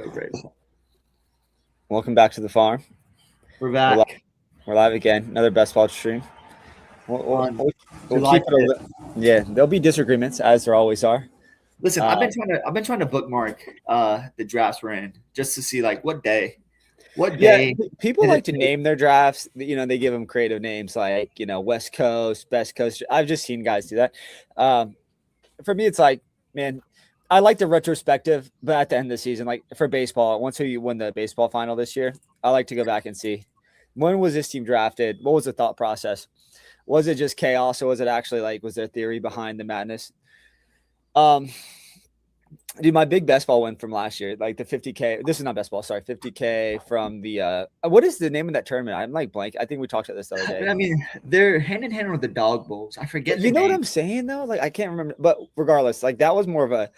Great. Welcome back to the farm. We're We're live, back we're live again. Another best ball stream. We'll, we'll, on we'll, we'll July keep it. 5th. Yeah, there'll be disagreements as there always are. Listen, I've been trying to bookmark the drafts we're in just to see like what day Yeah, did people it like to take? name their drafts. They give them creative names like West Coast, Best Coast. I've just seen guys do that. Um, for me, it's like, man, I like the retrospective, but at the end of the season, like for baseball, once you win the baseball final this year, I like to go back and see when was this team drafted? What was the thought process? Was it just chaos, or was it actually like was there theory behind the madness? Um, dude, my big best ball win from last year, like the 50K. This is not best ball, sorry, 50K from the what is the name of that tournament? I'm like blank. I think we talked about this the other day. I mean, they're hand in hand with the dog bowls. I But forget the you know what name. I'm saying though? Like I can't remember, but regardless, like that was more of a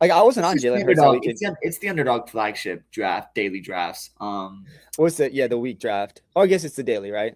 like I wasn't It's on just the Jalen Hurts that underdog. weekend. It's the underdog flagship draft, daily drafts. What's the week draft? Oh, I guess it's the daily, right?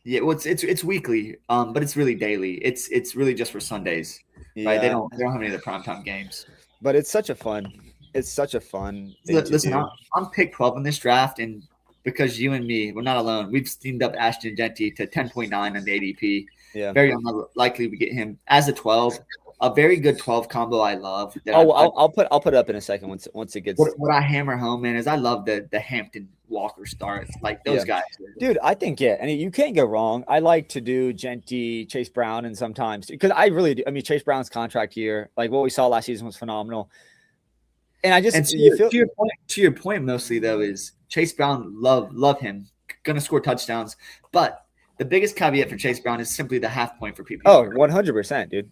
Yeah, well, it's weekly. But it's really daily. It's really just for Sundays, right? They Yeah, don't have any of the primetime games. but it's such a fun thing to Listen, do. I'm pick 12 in this draft, and because you and me, we're not alone. We've steamed up Ashton Genty to 10.9 on the ADP. Yeah. Very unlikely we get him as a 12. A very good 12 combo I love. That Oh, I'll put it up in a second once it gets. what I hammer home, man, is I love the Hampton Walker start. Like Yeah, those guys. dude, I think and you can't go wrong. I like to do Genty, Chase Brown, and sometimes because I really do. I mean, Chase Brown's contract here, like what we saw last season, was phenomenal. And I just And you feel to your point, mostly though, is Chase Brown. Love him. Gonna score touchdowns, but the biggest caveat for Chase Brown is simply the half point for PPR. 100%, dude.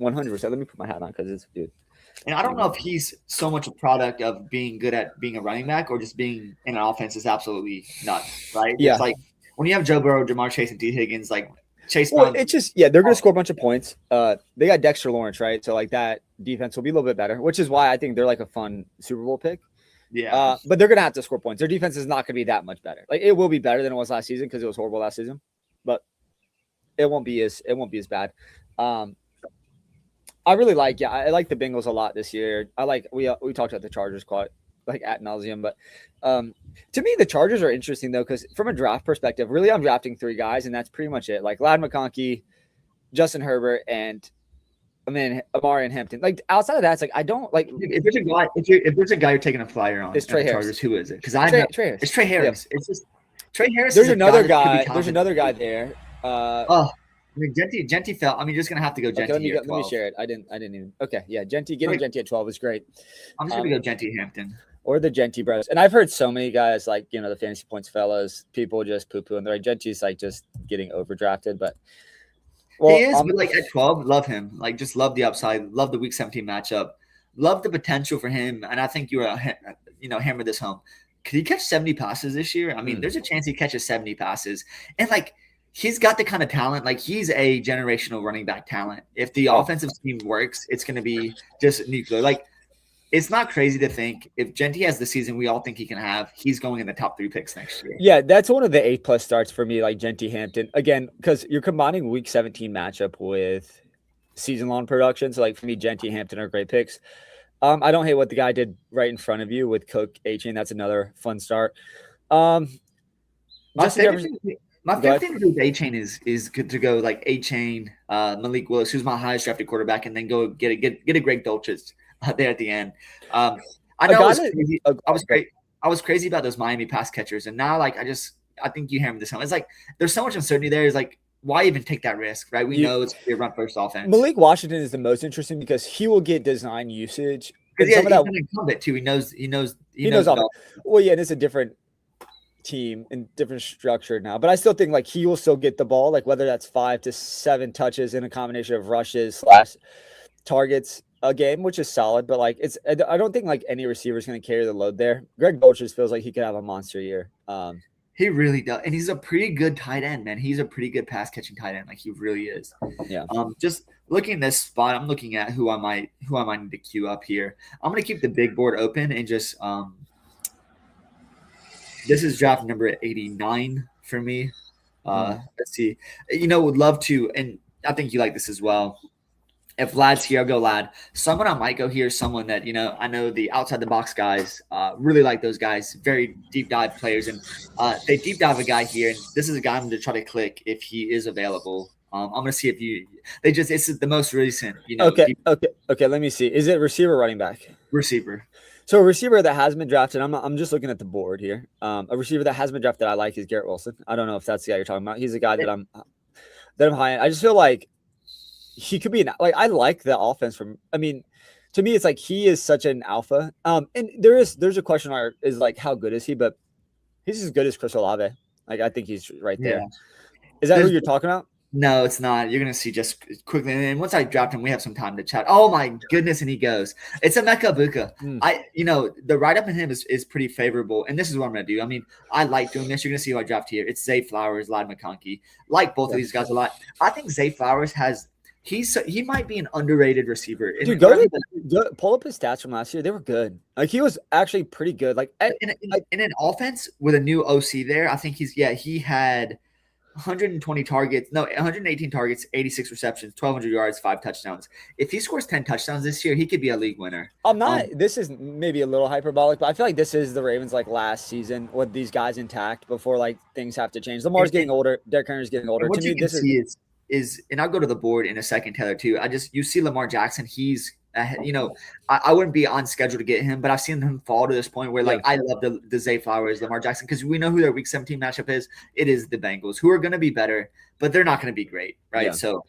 100%. Let me put my hat on because it's dude. And I don't know if he's so much a product of being good at being a running back or just being in an offense is absolutely nuts, right? Yeah. It's like when you have Joe Burrow, Jamar Chase, and T. Higgins, like Chase Well, Brown. it's just they're gonna score a bunch of points. They got Dexter Lawrence, right? So like that defense will be a little bit better, which is why I think they're like a fun Super Bowl pick. Yeah. But they're gonna have to score points. Their defense is not gonna be that much better. Like it will be better than it was last season because it was horrible last season, but it won't be as bad. I really I like the Bengals a lot this year. I like we talked about the Chargers quite like ad nauseum, but to me the Chargers are interesting though because from a draft perspective, really I'm drafting three guys and that's pretty much it. Like Lad McConkey, Justin Herbert, and Amari and Hampton. Like outside of that, it's like I don't like. If there's a guy you're taking a flyer on, It's Trey the Harris. Chargers, who is it? Because I know Trey Harris. it's Trey Harris. Yeah. It's just Trey Harris. There's is a another that could be guy. There's talented. another guy there. Oh, I mean, Genty fell. I mean, you're just gonna have to go Genty. Okay, let at me 12. share it. I didn't even. Okay, yeah, getting Genty at 12 is great. I'm just gonna go Genty Hampton. Or the Genty bros. And I've heard so many guys like the fantasy points fellas, people just poo poo and they're like Genty's like just getting overdrafted, but. Well, he is, but like at 12, love him. Like, just love the upside, love the Week 17 matchup, love the potential for him. And I think you were, hammer this home. Could he catch 70 passes this year? I mean, there's a chance he catches 70 passes, and like he's got the kind of talent. Like he's a generational running back talent. If the offensive scheme works, it's going to be just nuclear. Like it's not crazy to think if Genty has the season we all think he can have, he's going in the top 3 picks next year. Yeah, that's one of the A+ starts for me, like Genty Hampton. Again, because you're combining Week 17 matchup with season-long production. So, like for me, Genty Hampton are great picks. I don't hate what the guy did right in front of you with Cook, A-Chain. That's another fun start. My favorite thing to do with A-Chain is good to go like A-Chain, Malik Willis, who's my highest drafted quarterback, and then go get a Greg Dulcich there at the end. I know I was crazy. I was crazy about those Miami pass catchers, and now like I think you hammered this home. It's like there's so much uncertainty there. It's like why even take that risk, right? We know it's a run first offense. Malik Washington is the most interesting because he will get design usage. Because he's an incumbent too. He knows all. Well, yeah, and it's a different team and different structure now, but I still think like he will still get the ball, like whether that's 5 to 7 touches in a combination of rushes / targets a game, which is solid. But like I don't think like any receiver is going to carry the load there. Greg Dulcich feels like he could have a monster year. He really does, and he's a pretty good tight end, man. He's a pretty good pass catching tight end, like he really is. Yeah. Just looking at this spot, I'm looking at who I might need to queue up here. I'm gonna keep the big board open and just this is draft number 89 for me. Let's see. Would love to, and I think you like this as well. If Lad's here, I'll go Lad. Someone I might go here is someone that, I know the outside the box guys really like those guys, very deep dive players. And they deep dive a guy here. And this is a guy I'm going to try to click if he is available. I'm going to see if it's the most recent, Okay. Let me see. Is it receiver, running back? Receiver. So a receiver that has been drafted, I'm just looking at the board here. A receiver that has been drafted I like is Garrett Wilson. I don't know if that's the guy you're talking about. He's a guy that I'm high on. I just feel like he could be I like the offense from. I mean, to me, it's like he is such an alpha. And there's a question mark is like how good is he? But he's as good as Chris Olave. Like I think he's right there. Yeah. Is that who you're talking about? No, it's not. You're gonna see just quickly, and once I draft him, we have some time to chat. Oh my goodness, and he goes. It's Emeka Buka. The write up in him is pretty favorable, and this is what I'm gonna do. I mean, I like doing this. You're gonna see who I draft here. It's Zay Flowers, Ladd McConkey. Like both of these guys a lot. I think Zay Flowers he might be an underrated receiver. Dude, pull up his stats from last year. They were good. Like he was actually pretty good. Like in an offense with a new OC there, I think he had 118 targets, 86 receptions, 1,200 yards, 5 touchdowns. If he scores 10 touchdowns this year, he could be a league winner. I'm not. This is maybe a little hyperbolic, but I feel like this is the Ravens like last season with these guys intact before like things have to change. Lamar's getting older. Derrick Henry's getting older. To me, this is, and I'll go to the board in a second, Taylor, too. You see Lamar Jackson, he's, I wouldn't be on schedule to get him, but I've seen him fall to this point where, I love the Zay Flowers, Lamar Jackson, because we know who their Week 17 matchup is. It is the Bengals, who are going to be better, but they're not going to be great, right? Yeah. So,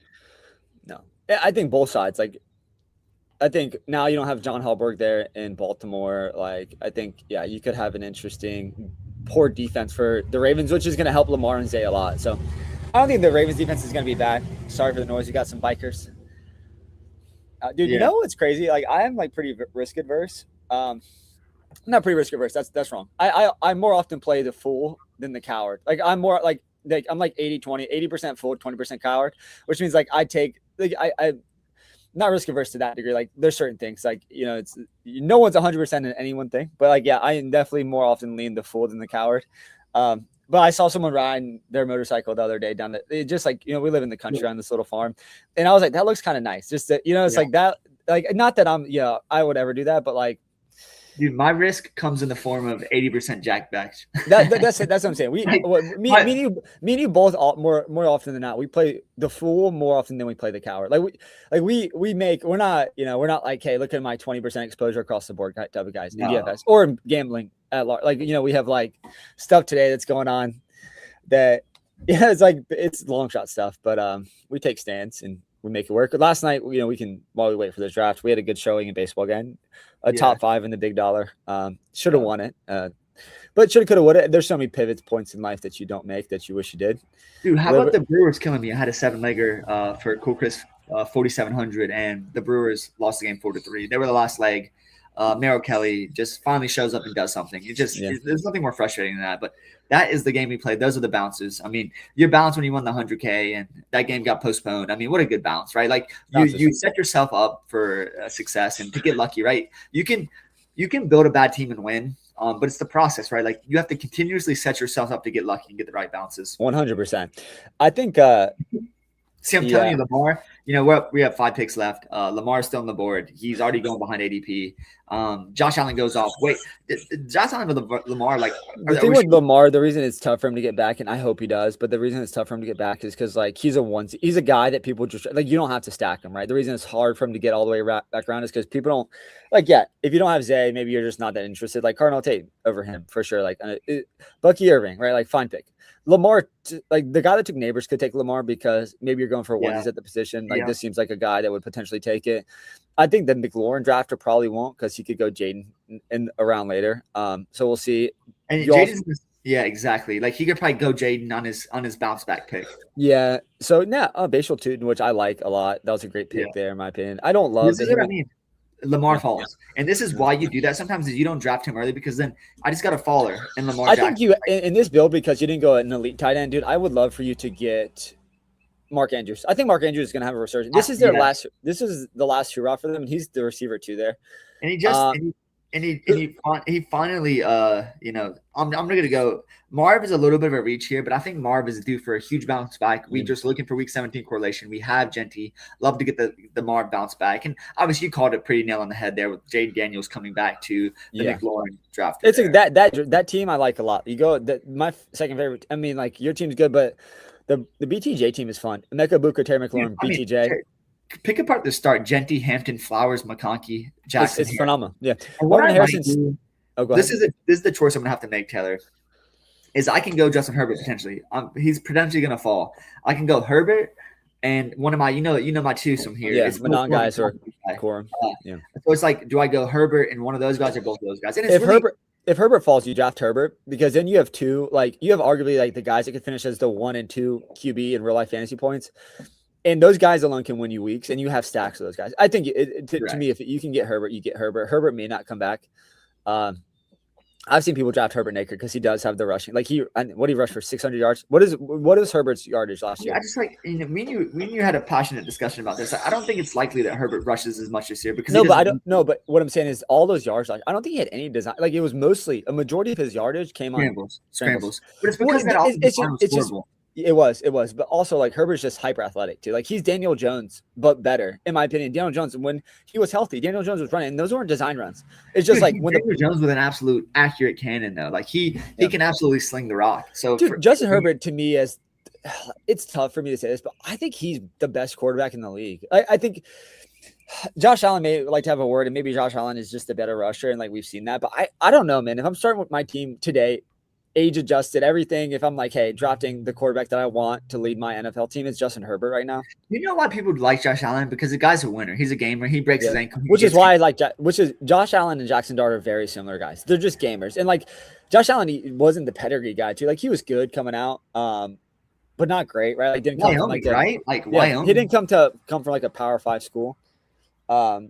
no. I think both sides. I think now you don't have John Halberg there in Baltimore. I think, you could have an interesting, poor defense for the Ravens, which is going to help Lamar and Zay a lot. So, I don't think the Ravens defense is going to be bad. Sorry for the noise. We got some bikers. Dude, you know what's crazy? I am pretty risk adverse. Not pretty risk adverse. That's wrong. I more often play the fool than the coward. I'm more I'm 80-20, 80% fool, 20% coward, which means I take I'm not risk averse to that degree. There's certain things it's no one's 100% in any one thing, but I am definitely more often lean the fool than the coward. But I saw someone riding their motorcycle the other day down we live in the country on this little farm. And I was like, that looks kind of nice. Just that, it's like that, not that I would ever do that, but dude, my risk comes in the form of 80% jack backs. That's what I'm saying. Me and you both more often than not, we play the fool more often than we play the coward. We're not like, hey, look at my 20% exposure across the board type of guys in DFS or gambling at large. We have stuff today that's going on that it's long shot stuff, but we take stands and we make it work. Last night, while we wait for this draft, we had a good showing in baseball again. Top 5 in the big dollar. Should have won it. But should have, could have, would have. There's so many pivots points in life that you don't make that you wish you did. Dude, how about the Brewers killing me? I had a 7-legger for Cool Chris 4,700, and the Brewers lost the game 4-3. They were the last leg. Merrill Kelly just finally shows up and does something. There's nothing more frustrating than that. But that is the game we played. Those are the bounces. I mean, you're bounced when you won the 100K, and that game got postponed. I mean, what a good bounce, right? You set yourself up for success and to get lucky, right? You can build a bad team and win, but it's the process, right? You have to continuously set yourself up to get lucky and get the right bounces. 100%. I think. See, I'm telling you, Lamar, we have 5 picks left. Lamar's still on the board. He's already going behind ADP. Josh Allen goes off. Wait, Josh Allen with Lamar, the thing with Lamar, the reason it's tough for him to get back, and I hope he does, but the reason it's tough for him to get back is because he's a guy that people just you don't have to stack him, right? The reason it's hard for him to get all the way back around is because people don't if you don't have Zay, maybe you're just not that interested. Cardinal Tate over him for sure. Bucky Irving, right? Fine pick. Lamar, the guy that took Neighbors could take Lamar because maybe you're going for onesies at the position. This seems like a guy that would potentially take it. I think the McLaurin drafter probably won't because he could go Jaden in around later. So we'll see. And exactly. He could probably go Jaden on his bounce back pick. Yeah. So now Bashal Tootin, which I like a lot. That was a great pick there, in my opinion. I don't love. This is what I mean. Lamar falls, and this is why you do that. Sometimes is you don't draft him early because then I just got a faller and Lamar. I think you in this build because you didn't go an elite tight end, dude. I would love for you to get Mark Andrews. I think Mark Andrews is going to have a resurgence. This is their last. This is the last hurrah for them, and he's the receiver too there. And he finally I'm not gonna go. Marv is a little bit of a reach here, but I think Marv is due for a huge bounce back. We just looking for week 17 correlation. We have Genty. Love to get the Marv bounce back, and obviously you called it pretty nail on the head there with Jade Daniels coming back to the McLaurin draft. It's that team I like a lot. You go my second favorite. I mean, like your team's good, but the BTJ team is fun. Emeka Booker, Terry McLaurin, BTJ. Pick apart the start: Genty, Hampton, Flowers, McConkey, Jackson. It's phenomenal. Yeah. And what this is the choice I'm gonna have to make, Taylor. Is I can go Justin Herbert potentially. He's potentially gonna fall. I can go Herbert and one of my my twosome here. Yeah, Manon guys or Corum. So it's like, do I go Herbert and one of those guys or both of those guys? And if Herbert falls, you draft Herbert because then you have two. Like you have arguably like the guys that could finish as the 1 and 2 QB in real life fantasy points. And those guys alone can win you weeks, and you have stacks of those guys. I think to me, if you can get Herbert, you get Herbert. Herbert may not come back. I've seen people draft Herbert Naker because he does have the rushing. Like he rushed for 600 yards? What is Herbert's yardage last year? I just like me and you had a passionate discussion about this. I don't think it's likely that Herbert rushes as much this year because I don't know. But what I'm saying is all those yards. Like I don't think he had any design. Like it was mostly a majority of his yardage came on scrambles. But it's because it's just. It was, but also like Herbert's just hyper athletic too. Like he's Daniel Jones, but better in my opinion. Daniel Jones, when he was healthy, Daniel Jones was running, and those weren't design runs. It's just like when Daniel Jones with an absolute accurate cannon though. Like he can absolutely sling the rock. So Justin Herbert to me it's tough for me to say this, but I think he's the best quarterback in the league. I think Josh Allen may like to have a word, and maybe Josh Allen is just a better rusher, and like we've seen that. But I don't know, man. If I'm starting with my team today, age adjusted, everything. If I'm like, hey, drafting the quarterback that I want to lead my NFL team is Justin Herbert right now. You know why people like Josh Allen? Because the guy's a winner. He's a gamer. He breaks his ankle. Which is why I like Josh Allen and Jackson Dart are very similar guys. They're just gamers. And like Josh Allen, he wasn't the pedigree guy too. Like he was good coming out, but not great, right? Like didn't come Wyoming, from right? Like Wyoming. He didn't come from like a Power 5 school. But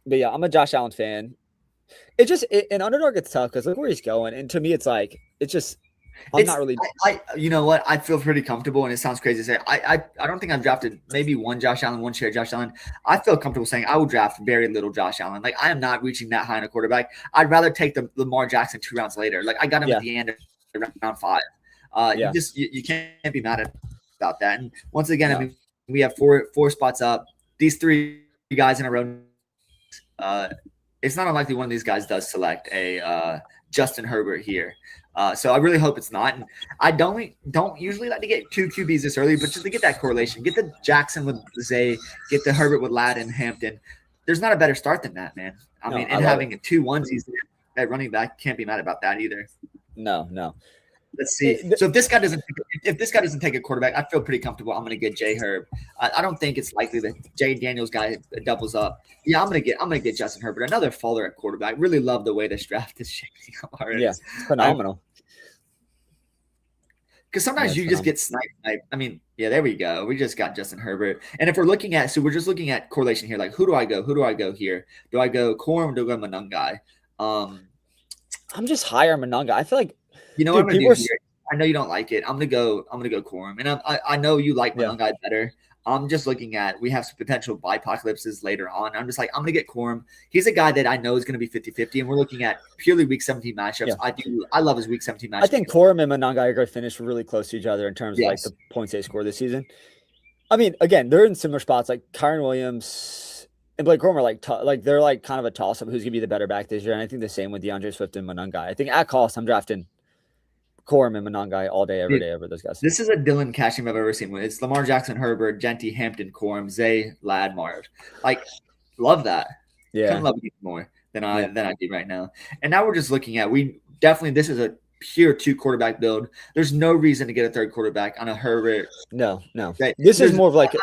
yeah, I'm a Josh Allen fan. An underdog gets tough because look where he's going, and to me, it's like not really. You know what? I feel pretty comfortable, and it sounds crazy to say. I don't think I've drafted maybe one Josh Allen, one share Josh Allen. I feel comfortable saying I will draft very little Josh Allen. Like I am not reaching that high in a quarterback. I'd rather take the Lamar Jackson 2 rounds later. Like I got him at the end of round 5. You can't be mad about that. And once again, I mean, we have four spots up. These 3 guys in a row. It's not unlikely one of these guys does select a Justin Herbert here. So I really hope it's not. And I don't usually like to get 2 QBs this early, but just to get that correlation, get the Jackson with Zay, get the Herbert with Ladd and Hampton. There's not a better start than that, man. I mean, having 2 onesies at running back, can't be mad about that either. No. Let's see. So if this guy doesn't take a quarterback, I feel pretty comfortable. I'm going to get J Herb. I don't think it's likely that Jay Daniels guy doubles up. Yeah, I'm going to get Justin Herbert, another faller at quarterback. Really love the way this draft is shaping up already. Yeah, it's phenomenal. Because sometimes you just get sniped. I mean, yeah, there we go. We just got Justin Herbert. And if we're looking at, so we're just looking at correlation here. Like, who do I go? Who do I go here? Do I go Corum? Do I go Monungai? I'm just higher Monungai. I feel like, you know what I'm gonna do here? I know you don't like it. I'm gonna go Corum, and I know you like Monungai better. I'm just looking at, we have some potential bipocalypses later on. I'm just like, I'm gonna get Corum. He's a guy that I know is gonna be 50-50, and we're looking at purely week 17 matchups. Yeah. I love his week 17 matchups. I think Corum and Monungai are going to finish really close to each other in terms of like the points they score this season. I mean, again, they're in similar spots. Like Kyron Williams and Blake Corum are they're like kind of a toss up who's gonna be the better back this year. And I think the same with DeAndre Swift and Monungai. I think at cost, I'm drafting Corum and Monungai all day, every day over those guys. This is a Dylan cash game I've ever seen. It's Lamar Jackson, Herbert, Genty, Hampton, Corum, Zay, Ladd, Marv. Like, love that. Yeah. Couldn't love it more than I do right now. And now we're just looking at, this is a pure 2 quarterback build. There's no reason to get a 3rd quarterback on a Herbert. No. This is more of like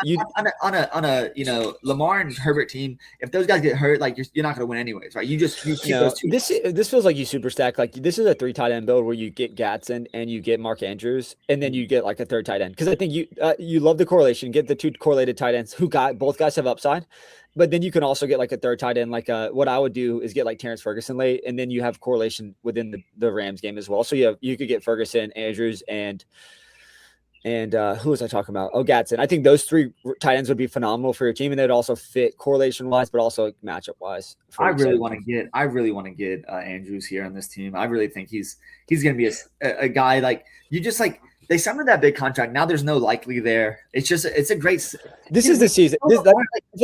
on a Lamar and Herbert team. If those guys get hurt, like you're not going to win anyways, right? You keep those 2. This feels like you super stack. Like this is a 3 tight end build where you get Gatson and you get Mark Andrews, and then you get like a 3rd tight end. Because I think you love the correlation. Get the 2 correlated tight ends both guys have upside. But then you can also get like a 3rd tight end. Like what I would do is get like Terrence Ferguson late, and then you have correlation within the Rams game as well. So you could get Ferguson, Andrews, and and who was I talking about? Oh, Gatson. I think those 3 tight ends would be phenomenal for your team, and they'd also fit correlation wise, but also matchup wise. I really want to get Andrews here on this team. I really think he's going to be a guy like you just like they signed him that big contract. Now there's no likely there. It's a great. This is the season. I feel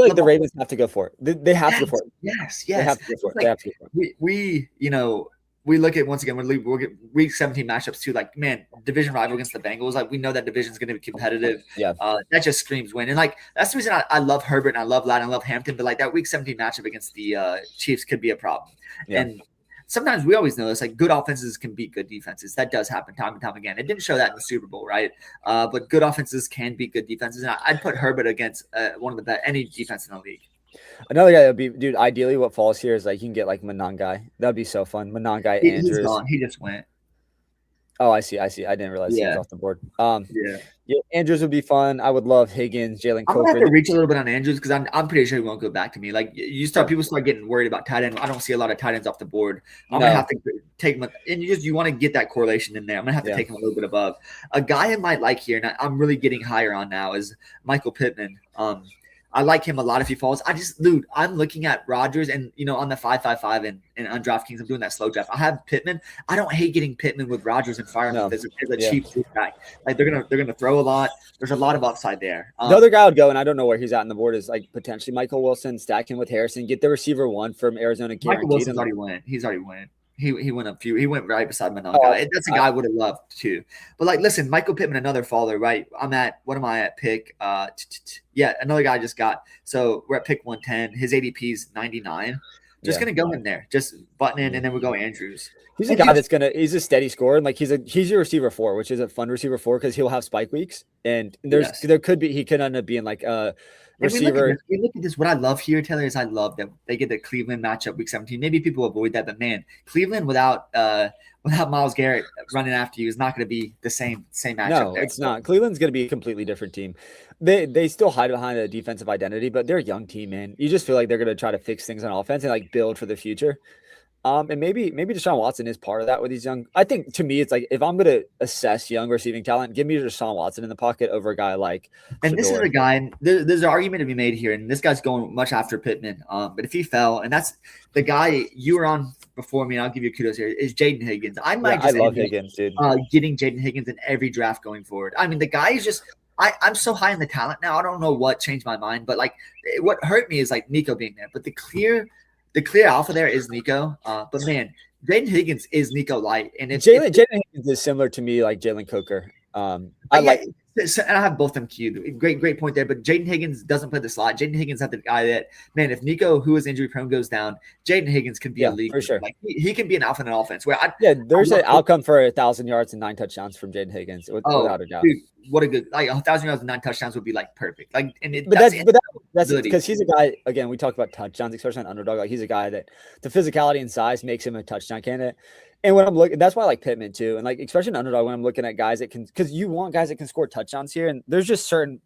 like the Ravens have to go for it. They have to go for it. Yes. They have to go for it. They have to go for it. We look at once again we'll get week 17 matchups too. Like, man, division rival against the Bengals. Like, we know that division is going to be competitive. Yeah. That just screams win. And like that's the reason I love Herbert and I love Ladd and I love Hampton. But like that week 17 matchup against the Chiefs could be a problem. Yeah. And sometimes we always know this. Like, good offenses can beat good defenses. That does happen time and time again. It didn't show that in the Super Bowl, right? But good offenses can beat good defenses. And I'd put Herbert against one of the best any defense in the league. Another guy that would be, dude, ideally what falls here is like you can get like Monangai. That would be so fun. Monangai, Andrews. He's gone. He just went. Oh, I see. I didn't realize he was off the board. Yeah, Andrews would be fun. I would love Higgins, Jalen Coker. I'm gonna have to reach a little bit on Andrews because I'm pretty sure he won't go back to me. Like people start getting worried about tight end. I don't see a lot of tight ends off the board. I'm gonna have to take him, and you want to get that correlation in there. I'm gonna have to take him a little bit above. A guy I might like here, and I'm really getting higher on now is Michael Pittman. I like him a lot if he falls. I'm looking at Rodgers and, on the 5-5-5 and on DraftKings, I'm doing that slow draft. I have Pittman. I don't hate getting Pittman with Rodgers and firing him as a cheap back. Like, they're gonna throw a lot. There's a lot of upside there. The other guy I would go, and I don't know where he's at on the board, is like potentially Michael Wilson, stack him with Harrison, get the receiver 1 from Arizona. Michael Wilson's already went. He's already went. He went he went right beside Monangai. That's a guy I would have loved too. But like, listen, Michael Pittman, another faller, right? What am I at pick? Another guy I just got. So we're at pick 110. His ADP is 99. Just gonna go in there, just button in, and then we go Andrews. He's a guy he's a steady scorer, and like he's your receiver 4, which is a fun receiver 4 because he'll have spike weeks, and he could end up being like a receiver. We look at this. What I love here, Taylor, is I love that they get the Cleveland matchup week 17. Maybe people avoid that, but man, Cleveland without Myles Garrett running after you is not going to be the same matchup. No, it's not. Cleveland's going to be a completely different team. They still hide behind a defensive identity, but they're a young team, man. You just feel like they're going to try to fix things on offense and like build for the future. And maybe Deshaun Watson is part of that with these young. I think to me, it's like if I'm going to assess young receiving talent, give me Deshaun Watson in the pocket over a guy like. And this is a guy, and there's an argument to be made here, and this guy's going much after Pittman. But if he fell, and that's the guy you were on before me, and I'll give you kudos here, is Jaden Higgins. I love Higgins, dude. Getting Jaden Higgins in every draft going forward. I mean, the guy is just. I'm so high in the talent now. I don't know what changed my mind, but like what hurt me is like Nico being there. But the clear alpha there is Nico. But man, Jaden Higgins is Nico light, and Jaden Higgins is similar to me, like Jalen Coker. And I have both of them queued. Great point there. But Jaden Higgins doesn't play the slot. Jaden Higgins had the guy that, man, if Nico, who is injury prone, goes down, Jaden Higgins can be a league for sure. Like he can be an alpha in an offense. There's an outcome for 1,000 yards and 9 touchdowns from Jaden Higgins without a doubt. Dude, what a good 1,000 yards and 9 touchdowns would be like perfect. Like, that's because he's a guy. Again, we talked about touchdowns, especially on underdog. Like, he's a guy that the physicality and size makes him a touchdown candidate. And when I'm looking, that's why I like Pittman too. And like, especially in underdog, when I'm looking at guys that can, because you want guys that can score touchdowns here. And there's just certain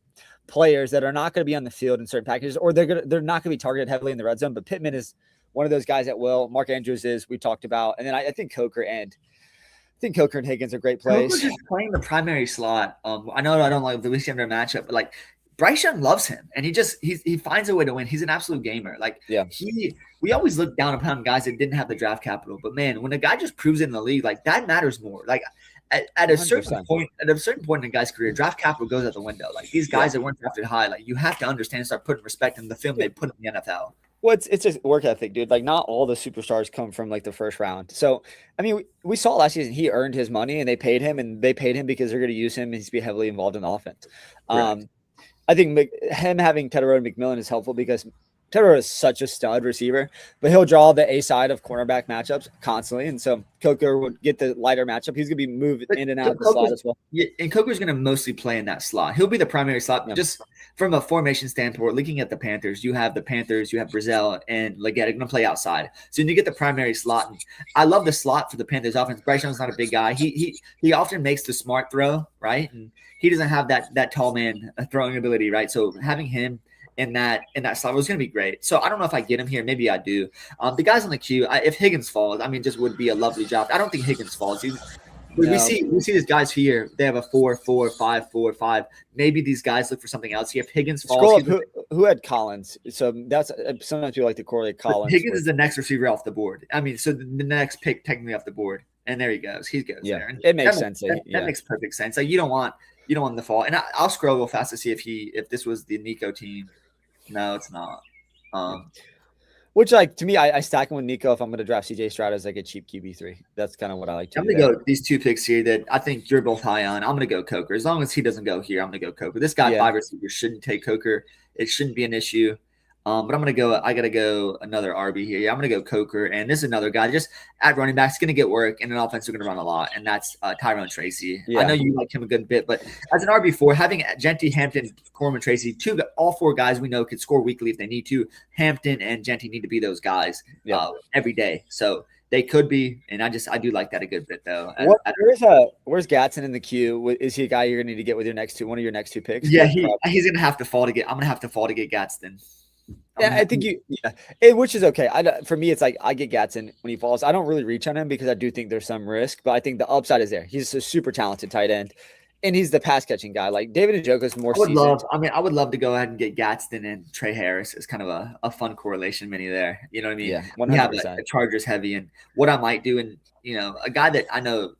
players that are not going to be on the field in certain packages, or they're not going to be targeted heavily in the red zone. But Pittman is one of those guys that will. Mark Andrews is, we talked about. And then I think Coker and Higgins are great plays. Coker's just playing the primary slot. I know I don't like the weekend matchup, but like, Bryce Young loves him, and he finds a way to win. He's an absolute gamer. Like, we always look down upon guys that didn't have the draft capital, but man, when a guy just proves it in the league, like that matters more. Like at a certain point in a guy's career, draft capital goes out the window. Like these guys that weren't drafted high, like you have to understand and start putting respect in the film they put in the NFL. Well, it's just work ethic, dude. Like, not all the superstars come from like the first round. So, I mean, we saw last season he earned his money, and they paid him because they're going to use him and he's be heavily involved in the offense. Right. I think him having Tedero and McMillan is helpful because Tedero is such a stud receiver, but he'll draw the A side of cornerback matchups constantly. And so Coker would get the lighter matchup. He's going to be moved in and out of the slot as well. Yeah, and Coker's going to mostly play in that slot. He'll be the primary slot. Yeah. Just from a formation standpoint, looking at the Panthers, you have Brazil and Leggett going to play outside. So you get the primary slot. And I love the slot for the Panthers offense. Bryce Young's not a big guy. He often makes the smart throw, right? And he doesn't have that tall man throwing ability, right? So having him in that slot was going to be great. So I don't know if I get him here. Maybe I do. The guys on the queue, if Higgins falls, I mean, just would be a lovely job. I don't think Higgins falls. We see these guys here. They have a 4, 4, 5, 4, 5. Maybe these guys look for something else. You have Higgins falls. Scroll up who had Collins. So that's sometimes people like to correlate Collins. Higgins is the next receiver off the board. I mean, so the next pick technically off the board, and there he goes. He goes there. And it makes sense. That makes perfect sense. Like you don't want him to fall. And I'll scroll real fast to see if this was the Nico team. No, it's not. Which, like, to me, I stack him with Nico if I'm going to draft CJ Stroud as like a cheap QB3. That's kind of what I like to do. I'm going to go these 2 picks here that I think you're both high on. I'm going to go Coker. As long as he doesn't go here, I'm going to go Coker. This guy, 5 receivers, shouldn't take Coker. It shouldn't be an issue. But I'm going to go – I got to go another RB here. Yeah, I'm going to go Coker. And this is another guy just at running back. It's going to get work, and an offense are going to run a lot, and that's Tyrone Tracy. Yeah. I know you like him a good bit, but as an RB4, having Genty, Hampton, Coleman, Tracy, all 4 guys we know could score weekly if they need to. Hampton and Genty need to be those guys every day. So they could be, and I do like that a good bit, though. Where's Gatson in the queue? Is he a guy you're going to need to get with one of your next 2 picks? Yeah, he's going to have to fall to get – I'm going to have to fall to get Gadsden. Yeah, I think which is okay. For me, it's like I get Gatson when he falls. I don't really reach on him because I do think there's some risk, but I think the upside is there. He's a super talented tight end, and he's the pass catching guy. Like David Njoku is more. I would love to go ahead and get Gadsden and Trey Harris is kind of a fun correlation mini there. You know what I mean? Yeah, 100%. We have a Chargers heavy, and what I might do, and a guy that I know.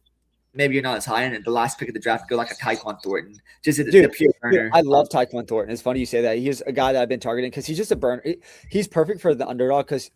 Maybe you're not as high in it. The last pick of the draft, go like a Tyquan Thornton. Just a pure burner. I love Tyquan Thornton. It's funny you say that. He's a guy that I've been targeting because he's just a burner. He's perfect for the underdog because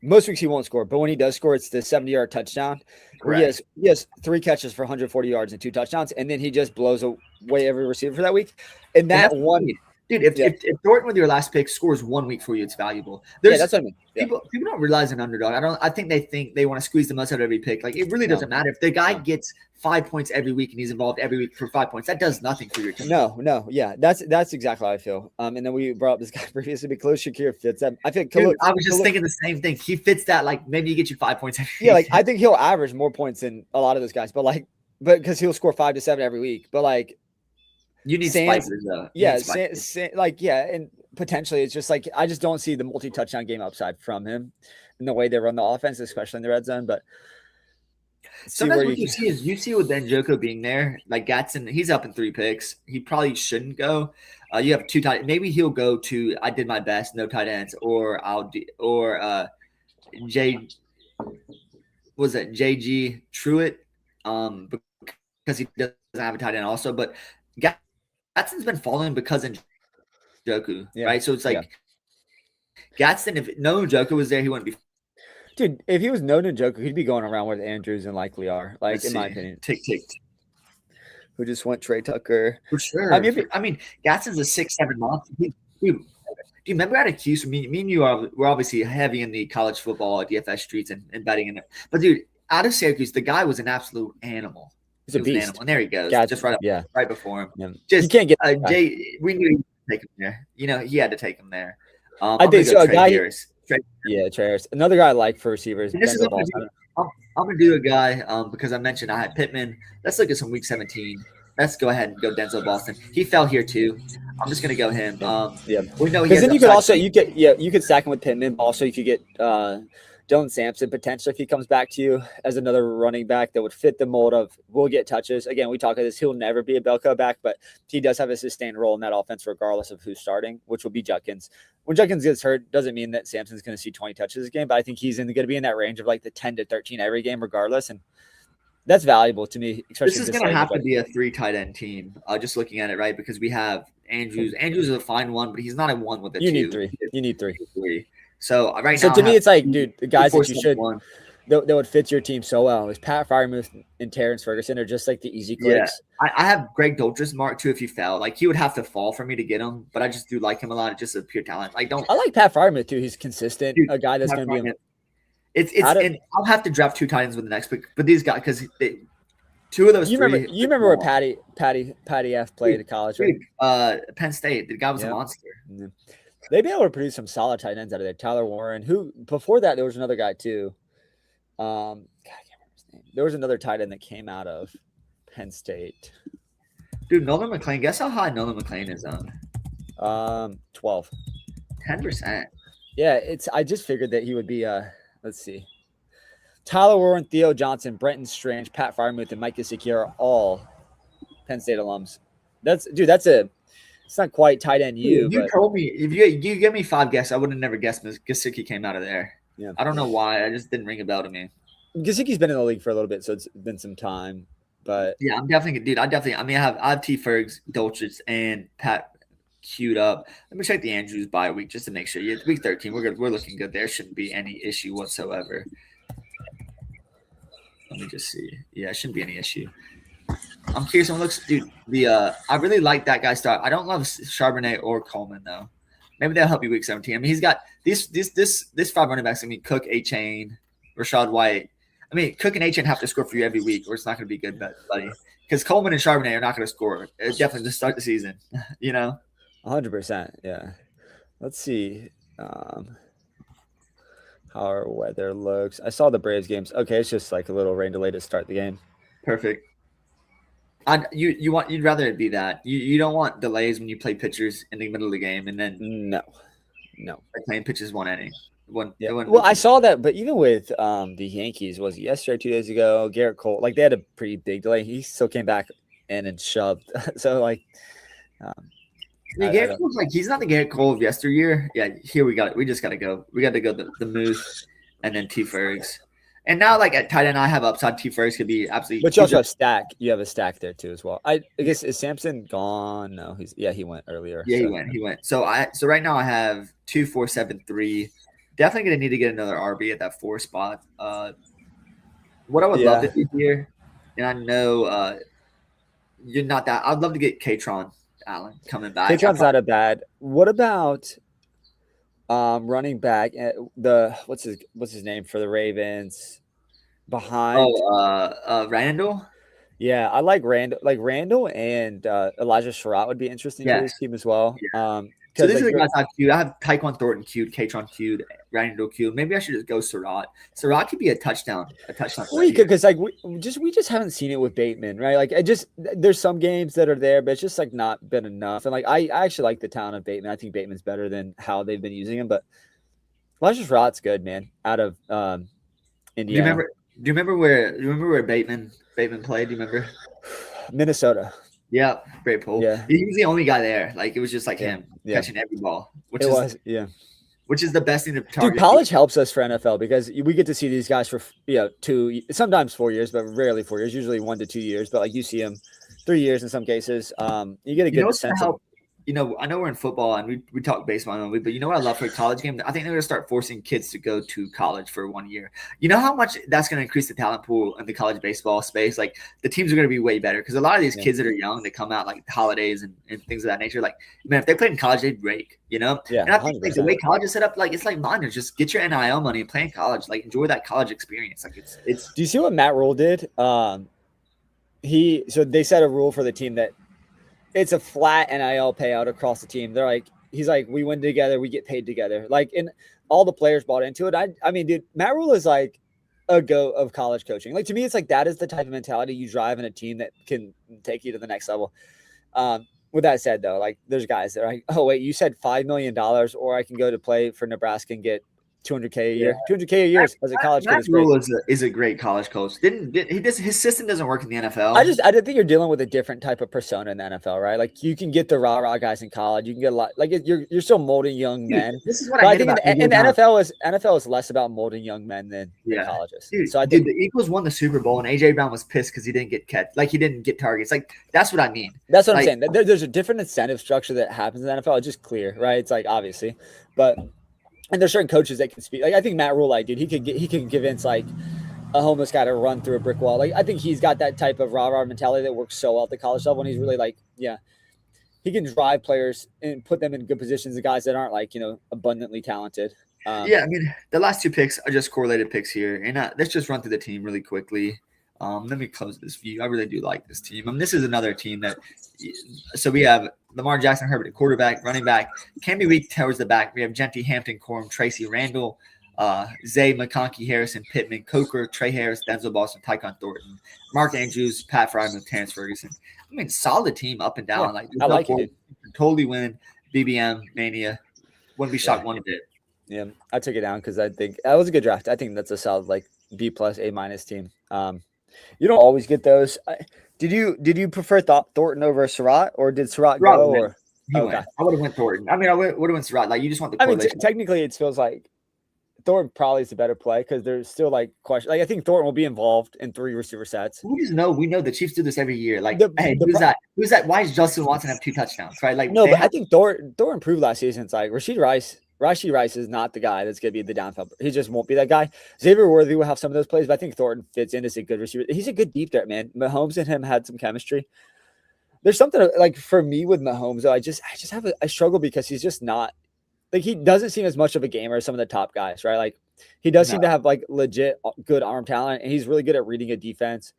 most weeks he won't score. But when he does score, it's the 70-yard touchdown. He has 3 catches for 140 yards and 2 touchdowns. And then he just blows away every receiver for that week. And that one – dude, if Thornton with your last pick scores 1 week for you, it's valuable. That's what I mean. Yeah. People don't realize an underdog. I think they want to squeeze the most out of every pick. Like it really doesn't matter if the guy gets 5 points every week and he's involved every week for 5 points. That does nothing for your team. No, yeah, that's exactly how I feel. And then we brought up this guy previously, but Khalil Shakir fits that. I think I was just thinking the same thing. He fits that. Like maybe he gets you 5 points every week. Yeah, like I think he'll average more points than a lot of those guys, but because he'll score 5 to 7 every week, but like. You need spikers, though. And potentially it's just like I just don't see the multi-touchdown game upside from him in the way they run the offense, especially in the red zone. But sometimes what you see with Njoku being there, like Gatson, he's up in 3 picks. He probably shouldn't go. You have 2 tight. Maybe he'll go to I did my best, no tight ends, or JG Truitt, because he doesn't have a tight end also, but. Gadsden's been falling because of Njoku, right? So it's like Gadsden, if no Njoku was there, he wouldn't be. Dude, if he was no Njoku, he'd be going around where the Andrews and likely are. Like, in my opinion. Tick. Who just went Trey Tucker. For sure. I mean Gadsden's a 6-7 month. Do you remember at a Q's? Me and you we're obviously heavy in the college football DFS streets and betting in it. But, dude, out of Syracuse, the guy was an absolute animal. He's a beast. And there he goes. Gotcha. Just right before him. Yeah. Just you can't get we knew he had to take him there. He had to take him there. I think so. Trey Harris. Trey Harris. Another guy I like for receivers. I'm gonna do a guy because I mentioned I had Pittman. Let's look at some week 17. Let's go ahead and go Denzel Boston. He fell here too. I'm just gonna go him. We know because then you could also you could stack him with Pittman. Also, if you get Dylan Sampson potentially, if he comes back to you as another running back that would fit the mold of will get touches. Again, we talk about this. He'll never be a bell cow back, but he does have a sustained role in that offense regardless of who's starting, which will be Judkins. When Judkins gets hurt, doesn't mean that Sampson's going to see 20 touches a game, but I think he's going to be in that range of like the 10 to 13 every game regardless, and that's valuable to me. Especially this is going to have to be a 3 tight end team. Just looking at it, right, because we have Andrews. Andrews is a fine one, but he's not a 1 with a 2. You need three. So now, to me, it's like, dude, the guys that you should that would fit your team so well is Pat Freiermuth and Terrence Ferguson are just like the easy clicks. Yeah. I have Greg Dolch's mark too. If he fell, like he would have to fall for me to get him, but I just do like him a lot. It's just a pure talent. I like Pat Freiermuth too. He's consistent. Dude, a guy that's going to be. And I'll have to draft 2 tight ends with the next pick, but these guys because 2 of those. You remember where Patty F played at college, right? Penn State. The guy was a monster. Yeah. They'd be able to produce some solid tight ends out of there. Tyler Warren, who before that there was another guy too. God, I can't remember his name. There was another tight end that came out of Penn State. Dude, Nolan McLean. Guess how high Nolan McLean is on? 12. 10%. Yeah, I just figured that he would be. Let's see. Tyler Warren, Theo Johnson, Brenton Strange, Pat Fryermuth, and Mike Gesicki are all Penn State alums. It's not quite tight end You but told me if you give me 5 guesses, I would have never guessed Gesicki came out of there. Yeah. I don't know why. I just didn't ring a bell to me. Gesicki's been in the league for a little bit, so it's been some time. But yeah, I'm definitely, dude. I have T. Fergs, Dolchitz, and Pat queued up. Let me check the Andrews bye week just to make sure. Yeah, week 13, we're good. We're looking good. There shouldn't be any issue whatsoever. Let me just see. Yeah, it shouldn't be any issue. I'm curious. Dude. I really like that guy start. I don't love Charbonnet or Coleman though. Maybe they'll help you week 17. I mean, he's got this 5 running backs. I mean, Cook, A-Chain, Rashad White. I mean, Cook and A-Chain have to score for you every week, or it's not going to be good, buddy. Because Coleman and Charbonnet are not going to score. It's definitely to start the season. 100%. Yeah. Let's see how our weather looks. I saw the Braves games. Okay, it's just like a little rain delay to start the game. Perfect. You'd rather it be that. You don't want delays when you play pitchers in the middle of the game and then no. Like playing pitches one inning. Well, I saw that, but even with the Yankees, was it yesterday, 2 days ago? Garrett Cole, like they had a pretty big delay. He still came back in and shoved. So like, Garrett Cole's like he's not the Garrett Cole of yesteryear. Yeah, here we got it. We just got to go. We got to go the Moose and then T. Fergs. And now, like at tight end, I have upside. T. Fergs could be absolutely. But you also have stack. You have a stack there too as well. I guess is Sampson gone? No, he went earlier. Yeah, he went. So right now I have 2, 4, 7, 3. Definitely gonna need to get another RB at that 4 spot. What I would love to do here, and I know you're not that. I'd love to get Katron Allen coming back. Katron's not a bad. What about running back? What's his name for the Ravens? Behind Randall. Yeah, I like Randall. Like Randall and Elijah Surratt would be interesting for this team as well. Yeah. So this is the guys I queued. I have Tyquan Thornton queued, Katron queued, Randall queued. Maybe I should just go Surratt. Surratt could be a touchdown. We could, because like we just haven't seen it with Bateman, right? Like there's some games that are there, but it's just like not been enough. And like I actually like the talent of Bateman. I think Bateman's better than how they've been using him. But Elijah Surratt's good, man. Out of Indiana. Do you remember where Bateman played? Do you remember? Minnesota. Yeah, great pull. Yeah, he was the only guy there. Like it was just like him catching every ball, which is the best thing to target. Dude, college helps us for NFL because we get to see these guys for 2, sometimes 4 years, but rarely 4 years. Usually 1 to 2 years. But like you see them 3 years in some cases. You get a good sense of. I know we're in football and we talk baseball, but you know what I love for a college game? I think they're going to start forcing kids to go to college for 1 year. You know how much that's going to increase the talent pool in the college baseball space? Like the teams are going to be way better because a lot of these kids that are young, they come out like holidays and things of that nature. Like, man, if they played in college, they'd break, Yeah, and I think like, the way college is set up, like it's like minors. Just get your NIL money and play in college. Like enjoy that college experience. Like it's. Do you see what Matt Rule did? So they set a rule for the team that it's a flat NIL payout across the team. He's like, we win together, we get paid together. Like, and all the players bought into it. I mean, dude, Matt Rule is like a go of college coaching. Like to me, it's like that is the type of mentality you drive in a team that can take you to the next level. With that said, though, like there's guys that are like, oh wait, you said $5 million, or I can go to play for Nebraska and get $200K a year. $200K a year as a college kid is a great college coach. His system doesn't work in the NFL. I didn't think you're dealing with a different type of persona in the NFL, right? Like you can get the rah guys in college. You can get a lot. Like you're still molding young men. This is what I think. In the NFL is less about molding young men than colleges. Dude, so I think the Eagles won the Super Bowl and AJ Brown was pissed because he didn't get catch. Like he didn't get targets. Like that's what I mean. That's what I'm saying. There's a different incentive structure that happens in the NFL. It's just clear, right? It's like obviously, but. And there's certain coaches that can speak. Like I think Matt Rule, dude, he can convince like a homeless guy to run through a brick wall. Like I think he's got that type of rah mentality that works so well at the college level. And he's really like, he can drive players and put them in good positions. The guys that aren't like abundantly talented. I mean the last 2 picks are just correlated picks here, and let's just run through the team really quickly. Let me close this view. I really do like this team. I mean, this is another team that. So we have Lamar Jackson, Herbert at quarterback, running back, Camby Week towards the back. We have Genty, Hampton, Corum, Tracy, Randall, Zay, McConkey, Harrison, Pittman, Coker, Trey Harris, Denzel Boston, Tyquan Thornton, Mark Andrews, Pat Fryermuth, Terrence Ferguson. I mean, solid team up and down. I like it. Totally win BBM Mania. Wouldn't be shocked one bit. Yeah, I took it down because I think that was a good draft. I think that's a solid B plus A minus team. You don't always get those. Did you prefer Thornton over Surratt, or did Surratt Surratt go? went. Or He went. I would have went Thornton. I mean, I would have went Surratt. Like, you just want the correlation. Technically, it feels like Thornton probably is the better play because there's still like question. Like, I think Thornton will be involved in 3 receiver sets. We know the Chiefs do this every year. Like, who's that? Who's that? Why does Justin Watson have 2 touchdowns? Right? Like, no, but I think Thornton improved last season. It's like Rashee Rice is not the guy that's going to be the downfield. He just won't be that guy. Xavier Worthy will have some of those plays, but I think Thornton fits in as a good receiver. He's a good deep threat, man. Mahomes and him had some chemistry. There's something like for me with Mahomes, though, I struggle because he's just not like, he doesn't seem as much of a gamer as some of the top guys, right? Like, he does seem to have like legit good arm talent, and he's really good at reading a defense.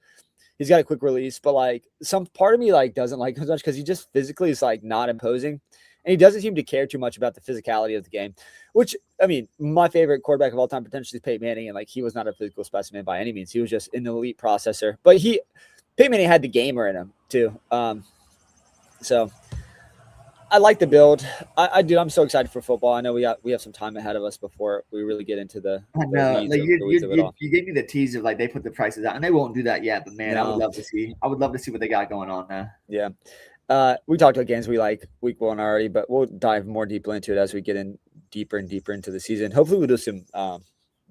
He's got a quick release, but like some part of me like doesn't like him as much because he just physically is like not imposing, and he doesn't seem to care too much about the physicality of the game. Which, I mean, my favorite quarterback of all time potentially is Peyton Manning, and like he was not a physical specimen by any means. He was just an elite processor, but Peyton Manning had the gamer in him too. So I like the build. I do. I'm so excited for football. I know we have some time ahead of us before we really get into the weeds of it all. You gave me the tease of like they put the prices out, and they won't do that yet. But man, I would love to see what they got going on now. Yeah. We talked about games we like week 1 already, but we'll dive more deeply into it as we get in deeper and deeper into the season. Hopefully we'll do some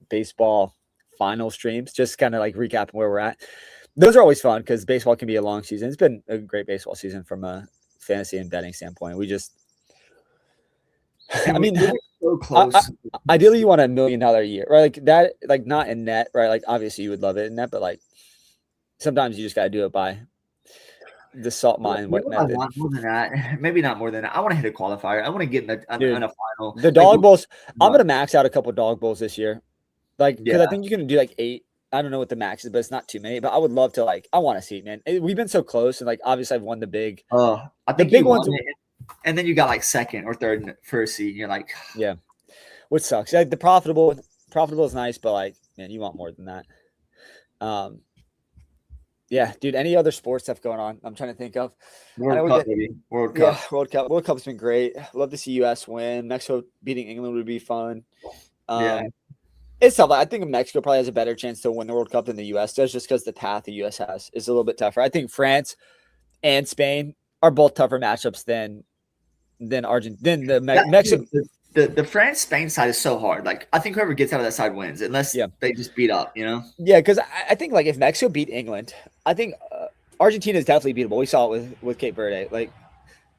baseball final streams, just kind of like recapping where we're at. Those are always fun because baseball can be a long season. It's been a great baseball season from a fantasy and betting standpoint. So close. Ideally you want $1 million a year, right? Like that, like not in net, right? Like obviously you would love it in net, but like sometimes you just got to do it by the salt mine method. I want more than that. Maybe not more than that. I want to hit a qualifier. I want to get in a final. The dog bowls. I'm gonna max out a couple dog bowls this year, like because I think you're gonna do like 8. I don't know what the max is, but it's not too many. But I would love to I want to see, man. We've been so close, and like obviously I've won the big. I think the big ones, and then you got like second or third first seed. You're like, yeah, which sucks. Like the profitable is nice, but like, man, you want more than that. Yeah, dude. Any other sports stuff going on? I'm trying to think of. World Cup. Yeah, World Cup. World Cup's been great. Love to see U.S. win. Mexico beating England would be fun. It's tough. I think Mexico probably has a better chance to win the World Cup than the U.S. does, just because the path the U.S. has is a little bit tougher. I think France and Spain are both tougher matchups than Argentina. Mexico. The France-Spain side is so hard. Like, I think whoever gets out of that side wins, unless they just beat up, you know? Yeah, because I think, like, if Mexico beat England, I think Argentina is definitely beatable. We saw it with Cape Verde. Like,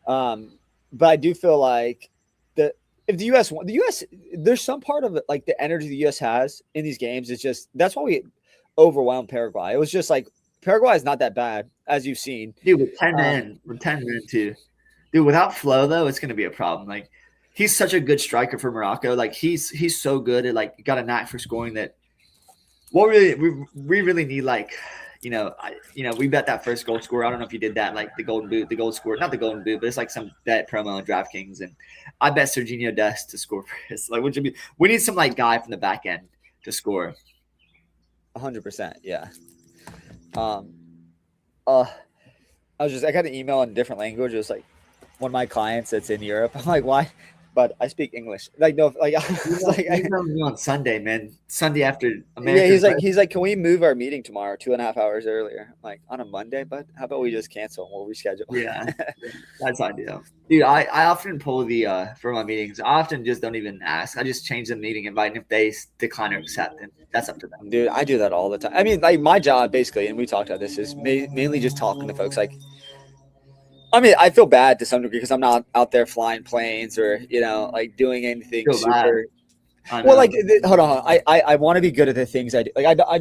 but I do feel like if the U.S. won, there's some part of it, like, the energy the U.S. has in these games is just – that's why we overwhelmed Paraguay. It was just, like, Paraguay is not that bad, as you've seen. Dude, with 10 men too. Dude, without Flo, though, it's going to be a problem. Like, he's such a good striker for Morocco. Like he's so good at like got a knack for scoring that. What we really need, like, we bet that first goal scorer. I don't know if you did that, like the golden boot, the goal scorer, not the golden boot, but it's like some bet promo on DraftKings, and I bet Serginho Dest to score for us. Like, we need some like guy from the back end to score. 100%, yeah. I got an email in a different language. It was like one of my clients that's in Europe. I'm like, why? But I speak English. Like, no, like, on Sunday, man. Sunday after America. Yeah, he's like, can we move our meeting tomorrow 2.5 hours earlier? I'm like, on a Monday, but how about we just cancel and we'll reschedule? Yeah, that's ideal. Dude, I often pull for my meetings. I often just don't even ask. I just change the meeting invite, and if they decline or accept, then that's up to them. Dude, I do that all the time. I mean, like, my job basically, and we talked about this, is mainly just talking to folks. Like, I mean, I feel bad to some degree because I'm not out there flying planes or, like doing anything super. Well, like, hold on. I want to be good at the things I do. Like, I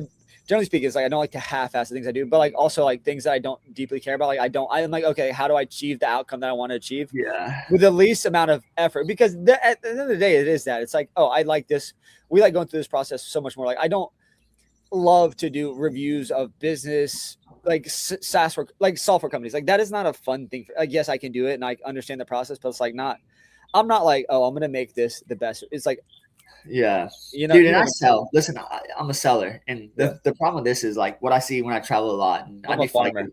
generally speaking, it's like I don't like to half-ass the things I do, but like also like things that I don't deeply care about. Like, I'm like, okay, how do I achieve the outcome that I want to achieve? Yeah. With the least amount of effort, because at the end of the day, it is that. It's like, oh, I like this. We like going through this process so much more. Like, I don't love to do reviews of business, like SaaS, like software companies. Like, that is not a fun thing. Like, yes, I can do it and I understand the process, but it's like I'm not like, oh, I'm going to make this the best. It's like, yeah, dude, and I sell. Listen, I'm a seller, and the problem with this is like what I see when I travel a lot. And I'm a farmer,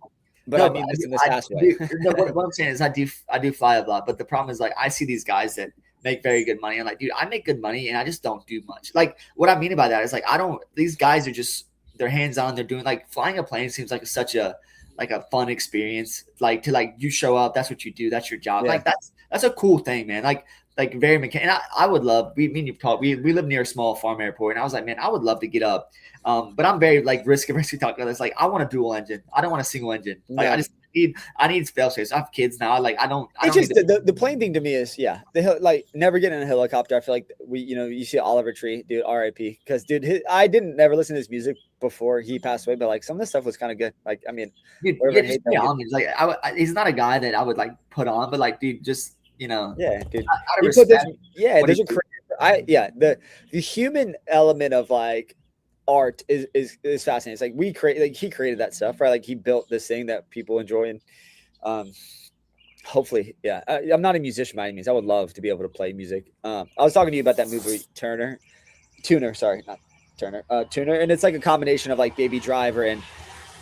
but I mean this in this SaaS way. What I'm saying is I do fly a lot, but the problem is like I see these guys that make very good money. I'm like, dude, I make good money and I just don't do much. Like, what I mean by that is like, these guys are just, they're hands on. They're doing, like, flying a plane seems like such a fun experience. Like, to, like, you show up, that's what you do, that's your job. Yeah. Like, that's a cool thing, man. Like very mechanical. And I would love, me and you talk, we live near a small farm airport, and I was like, man, I would love to get up. But I'm very, like, risk averse. We talk about this. Like, I want a dual engine. I don't want a single engine. Like, I need fail safes. I have kids now. Like, I don't just the plane thing to me is, like, never getting in a helicopter. I feel like you see Oliver Tree, dude, R.I.P. Because, dude, I didn't never listen to his music before he passed away, but, like, some of the stuff was kind of good. Like, I mean, dude, like, he's not a guy that I would, like, put on, but, like, dude, just, dude. There's a the human element of, like, art is fascinating. It's like he created that stuff, right? Like, he built this thing that people enjoy, and hopefully, I'm not a musician by any means. I would love to be able to play music. I was talking to you about that movie Tuner, and it's like a combination of, like, Baby Driver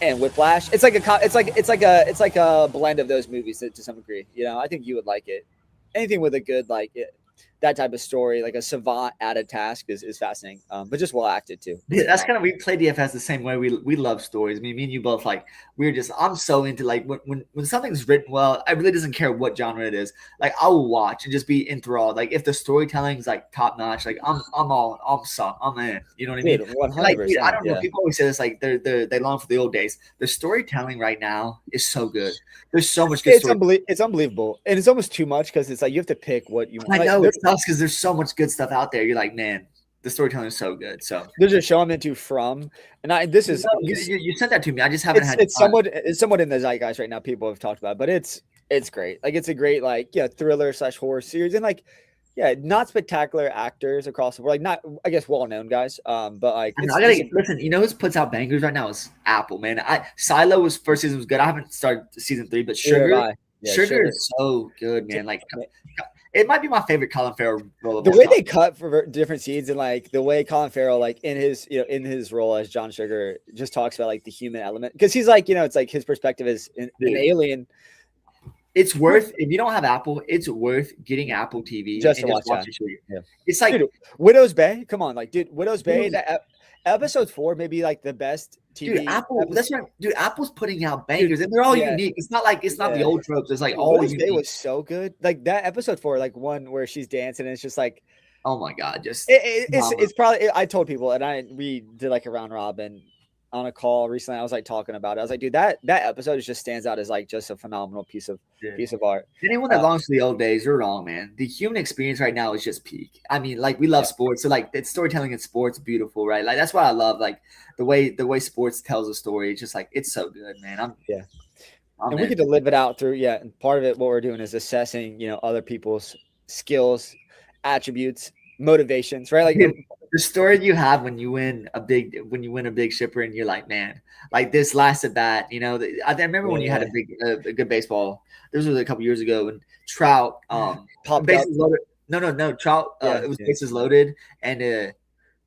and Whiplash. It's like a blend of those movies to some degree. I think you would like it. Anything with a good, like, that type of story, like a savant at a task, is fascinating. But just well acted too. Yeah, that's kind of, we play DFS the same way. We love stories. I mean, me and you both, like, I'm so into, like, when something's written well, I really doesn't care what genre it is. Like, I will watch and just be enthralled. Like, if the storytelling is, like, top notch, like, I'm in. You know what I mean? 100%. Like, dude, I don't know. People always say this, like, they long for the old days. The storytelling right now is so good. There's so much good story. It's unbelievable, and it's almost too much because it's like you have to pick what you want. I know, it's tough because there's so much good stuff out there. You're like, man, the storytelling is so good. So there's a show I'm into From, and you sent that to me. I just haven't had. It's somewhat in the zeitgeist right now. People have talked about it, but it's great. Like, it's a great, like, thriller / horror series, and, like, not spectacular actors across the board. Like, not, I guess, well-known guys. But, like, listen. You know who puts out bangers right now is Apple, man. Silo first season was good. I haven't started season 3, but Sugar is so good, man. Like, it might be my favorite Colin Farrell role. The way they cut for different scenes, and, like, the way Colin Farrell, like, in his role as John Sugar, just talks about, like, the human element, because he's like, it's like his perspective is an alien. It's worth, if you don't have Apple, it's worth getting Apple TV just to watch it. Yeah. It's like, dude, Widow's Bay. Come on, like, dude, Widow's Bay. Episode 4 may be, like, the best TV. Dude, Apple. That's right. Dude, Apple's putting out bangers, and they're all unique. It's not like the old tropes. It's like all unique. It was so good. Like, that episode 4, like, one where she's dancing, and it's just like, oh my god, just it's probably. I told people, and we did, like, a round robin on a call recently. I was, like, talking about it. I was like, dude, that episode just stands out as, like, just a phenomenal piece of art. Anyone that longs to the old days, you're wrong, man. The human experience right now is just peak. I mean, like, we love sports, so, like, it's storytelling in sports, beautiful, right? Like, that's what I love. Like, the way sports tells a story, it's just, like, it's so good, man. And we get to live it out through, and part of it, what we're doing is assessing, other people's skills, attributes, motivations, right? Like, the story you have when you win a big shipper, and you're like, man, like, this last at bat, I remember when you had a good baseball. This was a couple years ago, and Trout popped bases loaded. No, Trout. It was bases loaded, and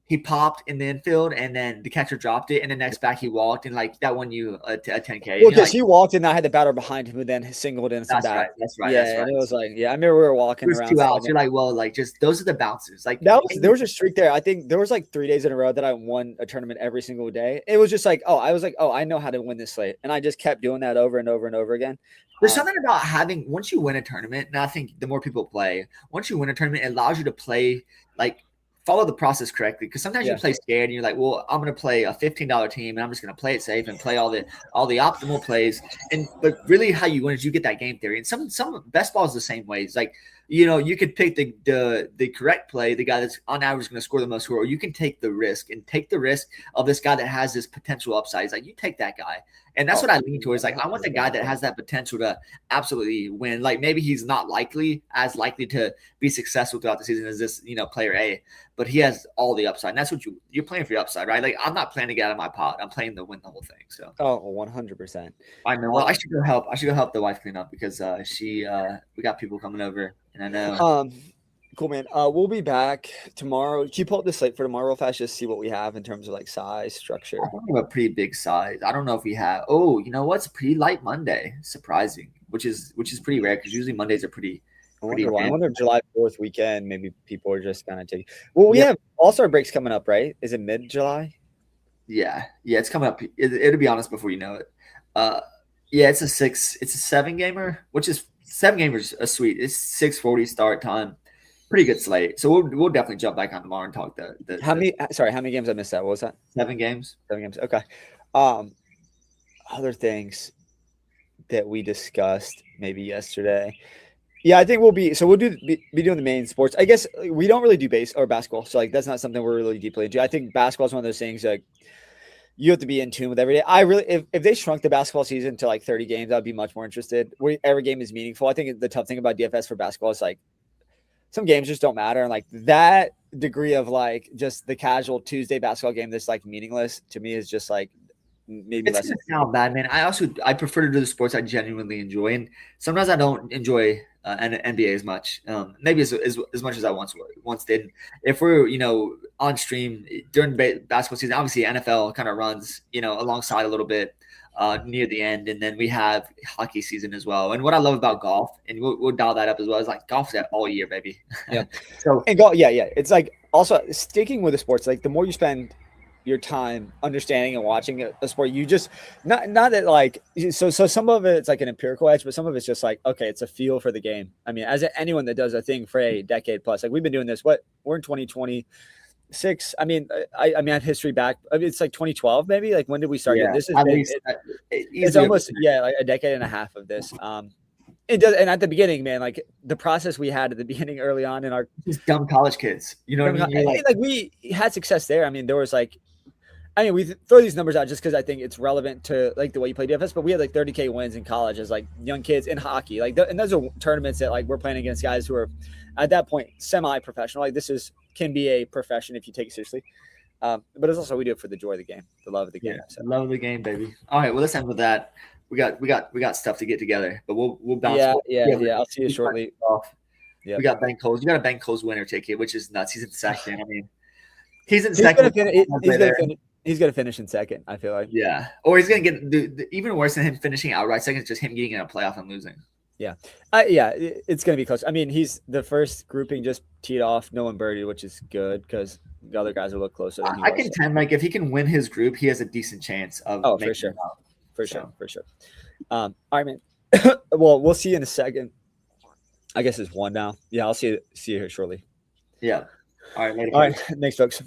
he popped in the infield, and then the catcher dropped it, and the next back he walked, and, like, that won you a 10K. Well, because he walked, and I had the batter behind him, who then singled in some bat. That's right. And it was like, I remember we were walking around. 2 outs. You're like, well, like, just those are the bounces. Like, there was a streak there. I think there was, like, 3 days in a row that I won a tournament every single day. It was just like, I know how to win this slate, and I just kept doing that over and over and over again. There's something about once you win a tournament, and I think the more people play, once you win a tournament, it allows you to play, like, follow the process correctly, because sometimes you play scared and you're like, well, I'm going to play a $15 team and I'm just going to play it safe and play all the optimal plays. But really, how you win is you get that game theory. And some best ball is the same way. It's like, you could pick the correct play, the guy that's on average going to score the most score, or you can take the risk of this guy that has this potential upside. It's like, you take that guy. And that's what I lean towards. Like, I want the guy that has that potential to absolutely win. Like, maybe he's not as likely to be successful throughout the season as this, player A, but he has all the upside. And that's what you're playing for your upside, right? Like, I'm not playing to get out of my pot. I'm playing to win the whole thing. So 100%. I know. Well, I should go help the wife clean up, because we got people coming over, and I know. Cool, man. We'll be back tomorrow. Can you pull up the slate for tomorrow real fast, just see what we have in terms of, like, size, structure? I have a pretty big size. I don't know if we have. Oh, you know what's pretty light Monday? Surprising, which is pretty rare, because usually Mondays are pretty I wonder why. I wonder if July 4th weekend, maybe people are just kind of taking. Well, we have All-Star breaks coming up, right? Is it mid-July? Yeah, it's coming up. It'll be honest before you know it. Yeah, it's a 7-gamer, which is 7-gamers a sweet. It's 6:40 start time. Pretty good slate. So we'll definitely jump back on tomorrow and talk how many games I missed that? What was that? 7 games. 7 games. Okay. Other things that we discussed maybe yesterday. Yeah, I think we'll be be doing the main sports. I guess we don't really do base or basketball, so like that's not something we're really deeply into. I think basketball is one of those things like you have to be in tune with every day. I really, if they shrunk the basketball season to like 30 games, I'd be much more interested. Every game is meaningful. I think the tough thing about DFS for basketball is like some games just don't matter, and like that degree of like just the casual Tuesday basketball game that's like meaningless to me is just like maybe it's less. It's sound bad, man. I prefer to do the sports I genuinely enjoy, and sometimes I don't enjoy NBA as much. Maybe as much as I once did. If we're on stream during basketball season, obviously NFL kind of runs alongside a little bit near the end, and then we have hockey season as well. And what I love about golf, and we'll dial that up as well, is like golf's that all year, baby. Yeah. So and golf, yeah. It's like also sticking with the sports. Like the more you spend your time understanding and watching a sport, you just not that like so some of it's like an empirical edge, but some of it's just like, okay, it's a feel for the game. I mean, as anyone that does a thing for a decade plus, like we've been doing this, we're in 2026. I mean, I mean, I have history back. I mean, it's like 2012 maybe. Like when did we start? This is it's almost like a decade and a half of this. It does, and at the beginning, man, like the process we had at the beginning, early on in our just dumb college kids, you know what I mean? Like we had success there. I mean, there was like, we throw these numbers out just because I think it's relevant to like the way you play DFS. But we had like 30K wins in college as like young kids in hockey, like, and those are tournaments that like we're playing against guys who are at that point semi-professional. Like this can be a profession if you take it seriously. But it's also we do it for the joy of the game, the love of the game. Yeah, so. Love of the game, baby. All right, well, let's end with that. We got stuff to get together, but we'll bounce. Yeah. I'll see you shortly. We got Ben Coles. You got a Ben Coles winner ticket, which is nuts. He's in second. I mean, he's in second. He's gonna finish in second. I feel like. Yeah, or he's gonna get the even worse than him finishing outright second. Is just him getting in a playoff and losing. Yeah, it's gonna be close. I mean, he's the first grouping just teed off, no one birdied, which is good because the other guys will look closer. Than I contend like if he can win his group, he has a decent chance of. Oh, for sure. For sure. All right, man. Well, we'll see you in a second. I guess it's 1 now. Yeah, I'll see you here shortly. Yeah. All right, later. All right, thanks, folks.